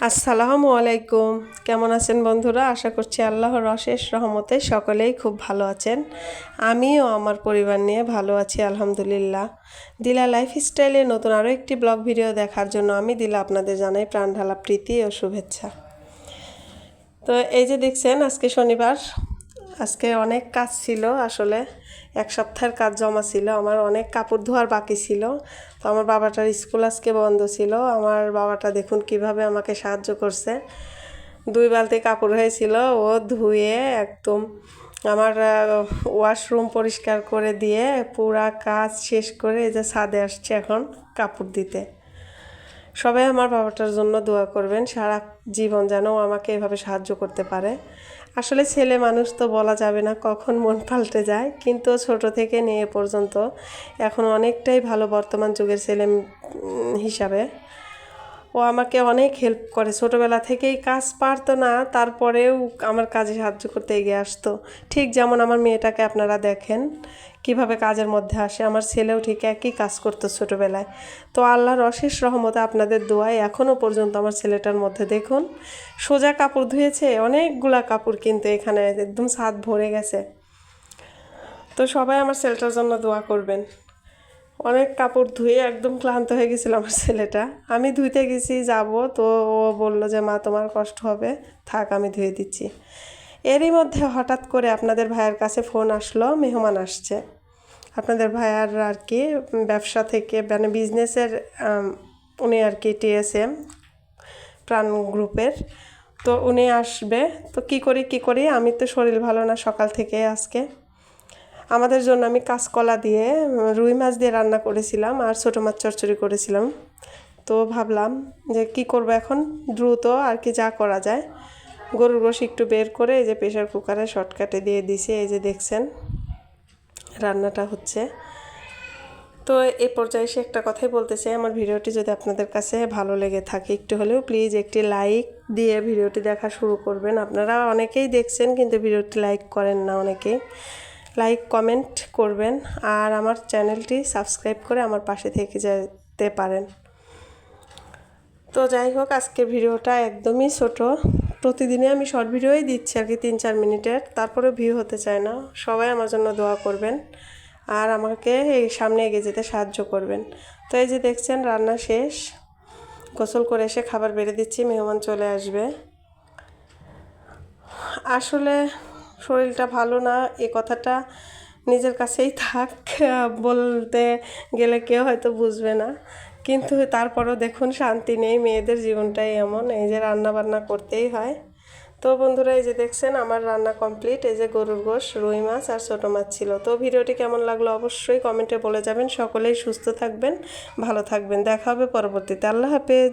আসসালামু আলাইকুম। কেমন আছেন বন্ধুরা? আশা করছি আল্লাহর অশেষ রহমতে সকলেই খুব ভালো আছেন। আমিও আমার পরিবার নিয়ে ভালো আছি আলহামদুলিল্লাহ। দিলা লাইফস্টাইলে নতুন আরও একটি ব্লগ ভিডিও দেখার জন্য আমি দিলা আপনাদের জানাই প্রাণ ঢালা প্রীতি ও শুভেচ্ছা। তো এই যে দেখছেন আজকে শনিবার, আজকে অনেক কাজ ছিল। আসলে এক সপ্তাহের কাজ জমা ছিল, আমার অনেক কাপড় ধোয়ার বাকি ছিল। তো আমার বাবাটার স্কুল আজকে বন্ধ ছিল। আমার বাবাটা দেখুন কিভাবে আমাকে সাহায্য করছে। 2 বালতি কাপড় হয়েছিল, ও ধুয়ে একদম আমার ওয়াশরুম পরিষ্কার করে দিয়ে পুরা কাজ শেষ করে এই যে ছাদে আসছে এখন কাপড় দিতে। সবাই আমার বাবাটার জন্য দোয়া করবেন, সারা জীবন যেন আমাকে এভাবে সাহায্য করতে পারে। আসলে ছেলে মানুষ তো বলা যাবে না কখন মন পাল্টে যায়, কিন্তু ছোট থেকে নিয়ে পর্যন্ত এখন অনেকটাই ভালো বর্তমান যুগের ছেলে হিসাবে। ও আমাকে অনেক হেল্প করে, ছোটোবেলা থেকেই কাজ পারতো না, তারপরেও আমার কাজে সাহায্য করতে এগিয়ে আসতো। ঠিক যেমন আমার মেয়েটাকে আপনারা দেখেন কিভাবে কাজের মধ্যে আসে, আমার ছেলেও ঠিক একই কাজ করতো ছোটোবেলায়। তো আল্লাহর অশেষ রহমতে আপনাদের দোয়ায় এখনও পর্যন্ত আমার ছেলেটার মধ্যে দেখুন সোজা কাপড় ধুয়েছে অনেকগুলা কাপড়, কিন্তু এখানে একদম ছাদ ভরে গেছে। তো সবাই আমার ছেলেটার জন্য দোয়া করবেন। অনেক কাপড় ধুয়ে একদম ক্লান্ত হয়ে গেছিল আমার ছেলেটা। আমি ধুইতে গেছি যাব, তো ও বললো যে মা তোমার কষ্ট হবে, থাক আমি ধুয়ে দিচ্ছি। এরই মধ্যে হঠাৎ করে আপনাদের ভাইয়ের কাছে ফোন আসলো, মেহমান আসছে। আপনাদের ভাইয়ার আর কি ব্যবসা থেকে মানে বিজনেসের উনি আর কি টিএসএম প্রাণ গ্রুপের, তো উনি আসবে। তো কি করি আমি তো শরীর ভালো না সকাল থেকে। আজকে আমাদের জন্য আমি কাঁচকলা দিয়ে রুই মাছ দিয়ে রান্না করেছিলাম আর ছোটো মাছ চচ্চড়ি করেছিলাম। তো ভাবলাম যে কি করব এখন, দ্রুত আর কি যা করা যায়। গরুর গোশ একটু বের করে এই যে প্রেশার কুকারে শর্টকাটে দিয়ে দিছি। এই যে দেখছেন রান্নাটা হচ্ছে। তো এই পর্যায়ে এসে একটা কথাই বলতে চাই, আমার ভিডিওটি যদি আপনাদের কাছে ভালো লেগে থাকে একটু হলেও প্লিজ একটি লাইক দিয়ে ভিডিওটি দেখা শুরু করবেন। আপনারা অনেকেই দেখছেন কিন্তু ভিডিওটি লাইক করেন না, অনেকেই লাইক কমেন্ট করবেন আর আমার চ্যানেলটি সাবস্ক্রাইব করে আমার পাশে থেকে যেতে পারেন। তো যাই হোক, আজকের ভিডিওটা একদমই ছোট। প্রতিদিনই আমি শর্ট ভিডিওই দিচ্ছি আর কি 3-4 মিনিটের, তারপরে ভিউ হতে চায় না। সবাই আমার জন্য দোয়া করবেন আর আমাকে এই সামনে এগিয়ে যেতে সাহায্য করবেন। তো এই যে দেখছেন রান্না শেষ, গোসল করে এসে খাবার বেড়ে দিচ্ছি, মেহমান চলে আসবে। আসলে শরীরটা ভালো না এ কথাটা নিজের কাছেই থাক, বলতে গেলে কেউ হয়তো বুঝবে না, কিন্তু তারপরও দেখুন শান্তি নেই। মেয়েদের জীবনটাই এমন, এই যে রান্না বান্না করতেই হয়। তো বন্ধুরা এই যে দেখছেন আমার রান্না কমপ্লিট। এই যে গরুর গোশ, রুই মাছ আর ছোটো মাছ ছিল। তো ভিডিওটি কেমন লাগলো অবশ্যই কমেন্টে বলে যাবেন। সকলেই সুস্থ থাকবেন, ভালো থাকবেন। দেখা হবে পরবর্তীতে। আল্লাহ হাফেজ।